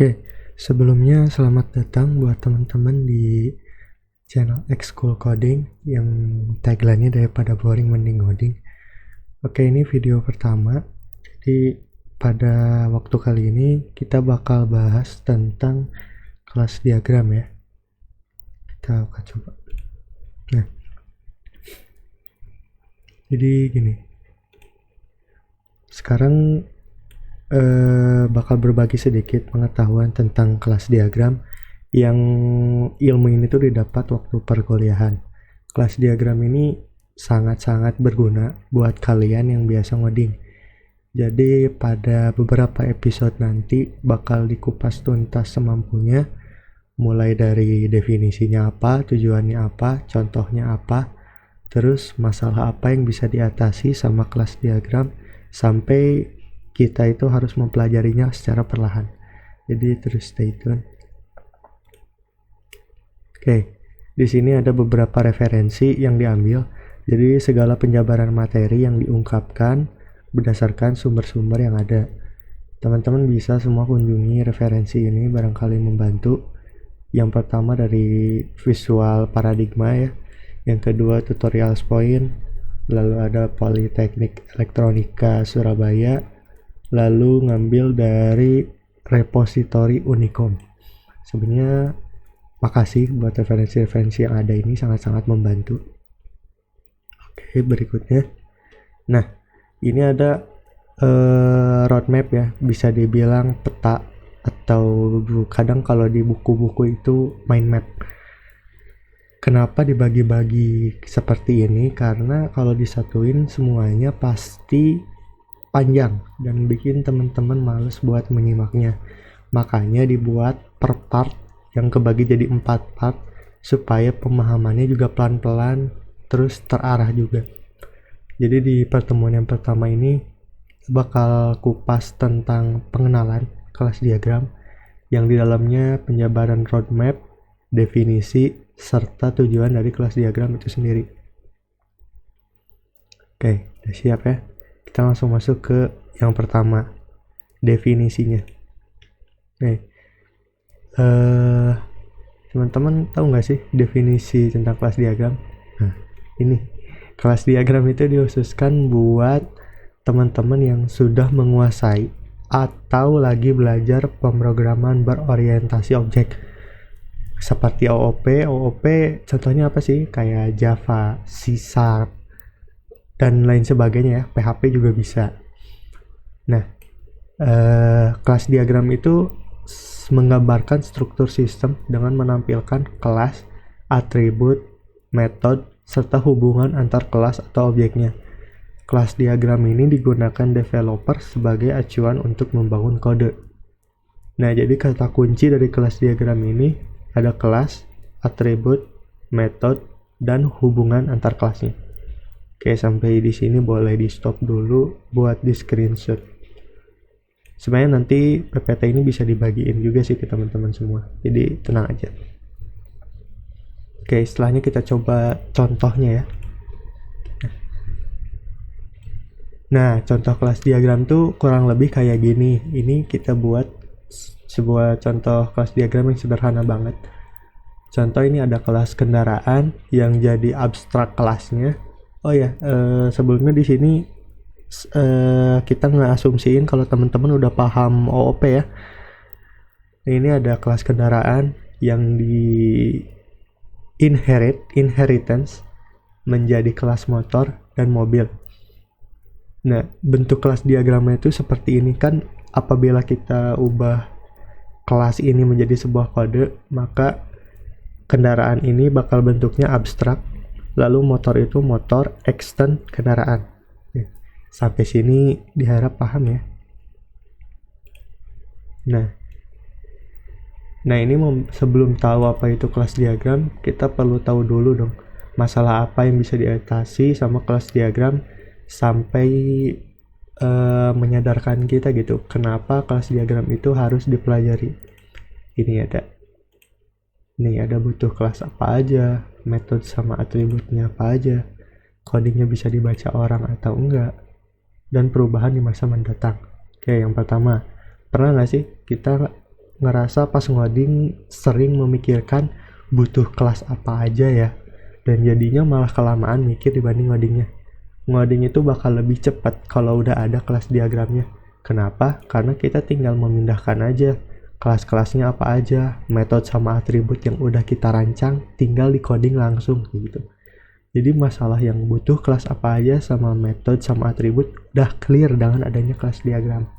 Oke, sebelumnya selamat datang buat teman-teman di channel School Coding yang tagline-nya daripada boring mending ngoding. Oke, ini video pertama. Jadi pada waktu kali ini kita bakal bahas tentang kelas diagram ya. Kita akan coba. Nah, jadi gini. Sekarang bakal berbagi sedikit pengetahuan tentang kelas diagram yang ilmu ini tuh didapat waktu perkuliahan. Kelas diagram ini sangat-sangat berguna buat kalian yang biasa ngoding. Jadi pada beberapa episode nanti bakal dikupas tuntas semampunya, mulai dari definisinya apa, tujuannya apa, contohnya apa, terus masalah apa yang bisa diatasi sama kelas diagram, sampai kita itu harus mempelajarinya secara perlahan. Jadi terus stay tune. Oke, di sini ada beberapa referensi yang diambil. Jadi segala penjabaran materi yang diungkapkan berdasarkan sumber-sumber yang ada. Teman-teman bisa semua kunjungi referensi ini, barangkali membantu. Yang pertama dari Visual Paradigma ya. Yang kedua Tutorials Point. Lalu ada Politeknik Elektronika Surabaya. Lalu ngambil dari repositori Unicom. Sebenarnya makasih buat referensi-referensi yang ada ini, sangat-sangat membantu. Oke, berikutnya. Nah, ini ada roadmap ya, bisa dibilang peta atau kadang kalau di buku-buku itu mind map. Kenapa dibagi-bagi seperti ini? Karena kalau disatuin semuanya pasti panjang dan bikin teman-teman males buat menyimaknya. Makanya dibuat per part yang kebagi jadi 4 part supaya pemahamannya juga pelan-pelan terus terarah juga. Jadi di pertemuan yang pertama ini bakal kupas tentang pengenalan kelas diagram yang di dalamnya penjabaran roadmap, definisi, serta tujuan dari kelas diagram itu sendiri. Oke, udah siap ya? Kita langsung masuk ke yang pertama, definisinya. Nih, teman-teman tahu nggak sih definisi tentang kelas diagram? Nah, ini kelas diagram itu dikhususkan buat teman-teman yang sudah menguasai atau lagi belajar pemrograman berorientasi objek seperti OOP contohnya apa sih? Kayak Java, C# dan lain sebagainya ya, PHP juga bisa. Nah, kelas diagram itu menggambarkan struktur sistem dengan menampilkan kelas, atribut, metode, serta hubungan antar kelas atau objeknya. Kelas diagram ini digunakan developer sebagai acuan untuk membangun kode. Nah, jadi kata kunci dari kelas diagram ini ada kelas, atribut, metode, dan hubungan antar kelasnya. Oke, sampai di sini boleh di stop dulu buat di screenshot. Sebenarnya nanti PPT ini bisa dibagiin juga sih ke teman-teman semua. Jadi tenang aja. Oke, setelahnya kita coba contohnya ya. Nah, contoh kelas diagram tuh kurang lebih kayak gini. Ini kita buat sebuah contoh kelas diagram yang sederhana banget. Contoh ini ada kelas kendaraan yang jadi abstrak kelasnya. Oh ya, sebelumnya di sini kita ngeasumsiin kalau teman-teman udah paham OOP ya. Ini ada kelas kendaraan yang di inheritance menjadi kelas motor dan mobil. Nah, bentuk kelas diagramnya itu seperti ini kan. Apabila kita ubah kelas ini menjadi sebuah kode, maka kendaraan ini bakal bentuknya abstrak. Lalu motor itu motor extend kendaraan. Sampai sini diharap paham ya. Nah ini sebelum tahu apa itu kelas diagram, kita perlu tahu dulu dong masalah apa yang bisa diatasi sama kelas diagram sampai menyadarkan kita gitu kenapa kelas diagram itu harus dipelajari. Ini ada butuh kelas apa aja, metode sama atributnya apa aja, codingnya bisa dibaca orang atau enggak, dan perubahan di masa mendatang. Oke, yang pertama, pernah nggak sih kita ngerasa pas ngoding sering memikirkan butuh kelas apa aja ya, dan jadinya malah kelamaan mikir dibanding ngodingnya. Ngoding itu bakal lebih cepat kalau udah ada kelas diagramnya. Kenapa? Karena kita tinggal memindahkan aja kelas-kelasnya apa aja, metode sama atribut yang udah kita rancang, tinggal di coding langsung gitu. Jadi masalah yang butuh kelas apa aja sama metode sama atribut udah clear dengan adanya kelas diagram.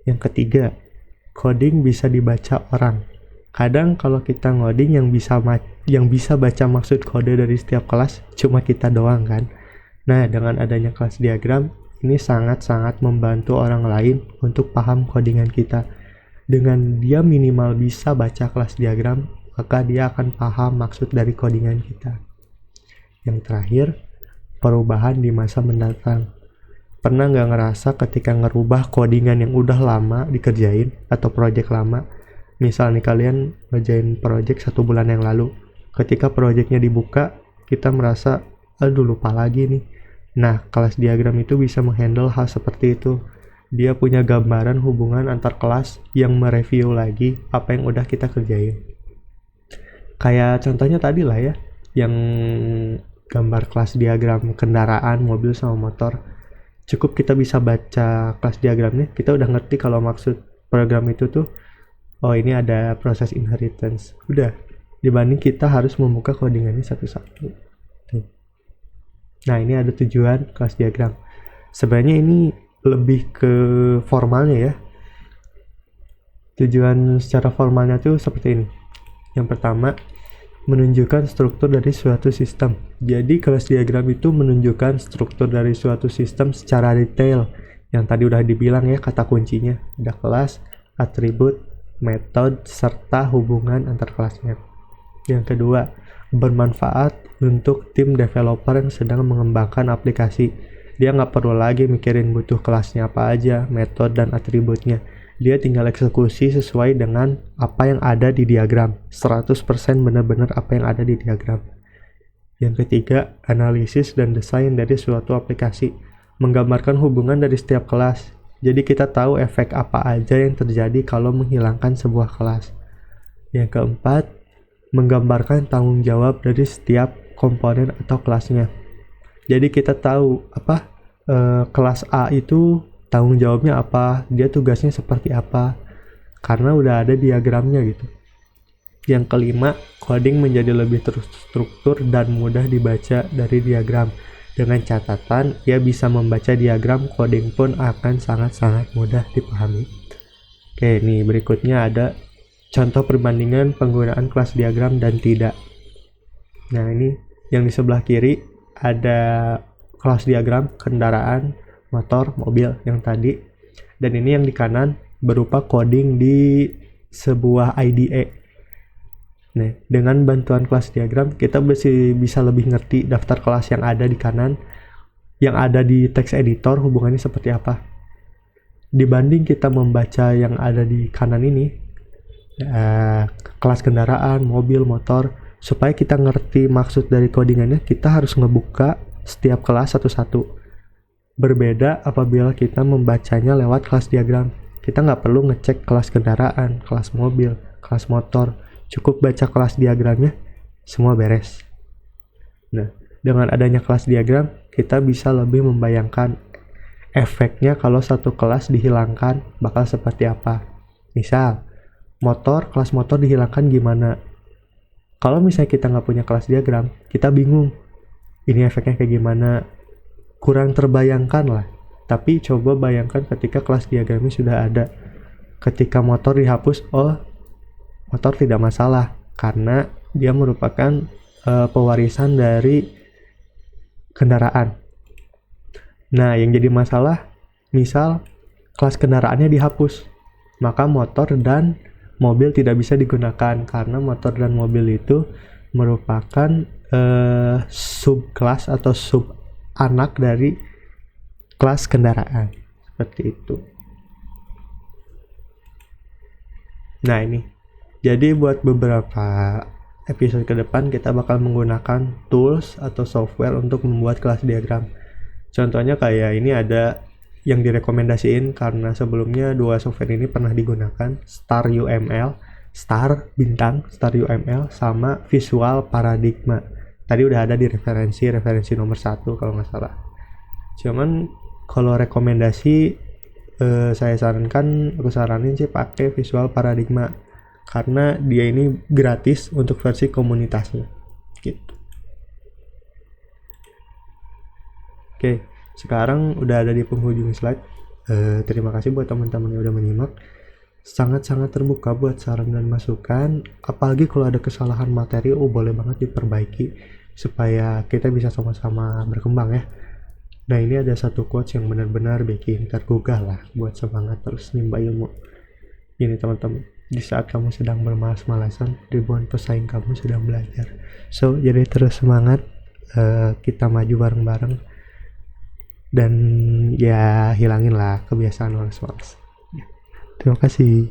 Yang ketiga, coding bisa dibaca orang. Kadang kalau kita ngoding yang bisa baca maksud kode dari setiap kelas cuma kita doang kan. Nah, dengan adanya kelas diagram, ini sangat-sangat membantu orang lain untuk paham codingan kita. Dengan dia minimal bisa baca kelas diagram, maka dia akan paham maksud dari codingan kita. Yang terakhir, perubahan di masa mendatang. Pernah nggak ngerasa ketika ngerubah codingan yang udah lama dikerjain atau project lama, misal nih kalian ngerjain project 1 bulan yang lalu, ketika projectnya dibuka, kita merasa, aduh lupa lagi nih. Nah, kelas diagram itu bisa menghandle hal seperti itu. Dia punya gambaran hubungan antar kelas yang mereview lagi apa yang udah kita kerjain. Kayak contohnya tadi lah ya, yang gambar kelas diagram kendaraan, mobil sama motor. Cukup kita bisa baca kelas diagramnya, kita udah ngerti kalau maksud program itu tuh, oh ini ada proses inheritance. Udah, dibanding kita harus membuka codingannya satu-satu. Tuh. Nah, ini ada tujuan kelas diagram. Sebenarnya ini lebih ke formalnya ya. Tujuan secara formalnya tuh seperti ini. Yang pertama, menunjukkan struktur dari suatu sistem. Jadi kelas diagram itu menunjukkan struktur dari suatu sistem secara detail. Yang tadi udah dibilang ya kata kuncinya. Ada kelas, atribut, metode, serta hubungan antar kelasnya. Yang kedua, bermanfaat untuk tim developer yang sedang mengembangkan aplikasi. Dia nggak perlu lagi mikirin butuh kelasnya apa aja, metode dan atributnya. Dia tinggal eksekusi sesuai dengan apa yang ada di diagram. 100% benar-benar apa yang ada di diagram. Yang ketiga, analisis dan desain dari suatu aplikasi. Menggambarkan hubungan dari setiap kelas. Jadi kita tahu efek apa aja yang terjadi kalau menghilangkan sebuah kelas. Yang keempat, menggambarkan tanggung jawab dari setiap komponen atau kelasnya. Jadi kita tahu kelas A itu tanggung jawabnya apa, dia tugasnya seperti apa, karena udah ada diagramnya gitu. Yang kelima, coding menjadi lebih terstruktur dan mudah dibaca dari diagram. Dengan catatan, ia bisa membaca diagram, coding pun akan sangat-sangat mudah dipahami. Oke, nih berikutnya ada contoh perbandingan penggunaan kelas diagram dan tidak. Nah, ini yang di sebelah kiri ada kelas diagram kendaraan, motor, mobil yang tadi, dan ini yang di kanan berupa coding di sebuah IDE. Nah, dengan bantuan kelas diagram kita bisa lebih ngerti daftar kelas yang ada di kanan, yang ada di text editor hubungannya seperti apa. Dibanding kita membaca yang ada di kanan ini, kelas kendaraan, mobil, motor, supaya kita ngerti maksud dari codingannya, kita harus ngebuka setiap kelas satu-satu. Berbeda apabila kita membacanya lewat kelas diagram. Kita nggak perlu ngecek kelas kendaraan, kelas mobil, kelas motor. Cukup baca kelas diagramnya, semua beres. Nah, dengan adanya kelas diagram, kita bisa lebih membayangkan efeknya kalau satu kelas dihilangkan bakal seperti apa. Misal, kelas motor dihilangkan gimana? Kalau misalnya kita nggak punya kelas diagram, kita bingung. Ini efeknya kayak gimana? Kurang terbayangkan lah. Tapi coba bayangkan ketika kelas diagramnya sudah ada. Ketika motor dihapus, motor tidak masalah karena dia merupakan pewarisan dari kendaraan. Nah, yang jadi masalah, misal kelas kendaraannya dihapus, maka motor dan mobil tidak bisa digunakan karena motor dan mobil itu merupakan subkelas atau sub anak dari kelas kendaraan. Seperti itu. Nah, ini. Jadi buat beberapa episode ke depan kita bakal menggunakan tools atau software untuk membuat kelas diagram. Contohnya kayak ini ada yang direkomendasiin karena sebelumnya dua software ini pernah digunakan, Star UML, Star UML sama Visual Paradigma. Tadi udah ada di referensi nomor 1 kalau nggak salah. Cuman kalau rekomendasi aku saranin sih pakai Visual Paradigma karena dia ini gratis untuk versi komunitasnya gitu. Oke, sekarang udah ada di penghujung slide. Terima kasih buat teman-teman yang udah menyimak. Sangat-sangat terbuka buat saran dan masukan, apalagi kalau ada kesalahan materi boleh banget diperbaiki supaya kita bisa sama-sama berkembang ya. Nah, ini ada satu quotes yang benar-benar bikin tergugah lah buat semangat terus nimba ilmu. Ini teman-teman, di saat kamu sedang bermalas-malasan, ribuan pesaing kamu sedang belajar. So, jadi terus semangat, kita maju bareng-bareng, dan ya hilangin lah kebiasaan malas-malas. Terima kasih.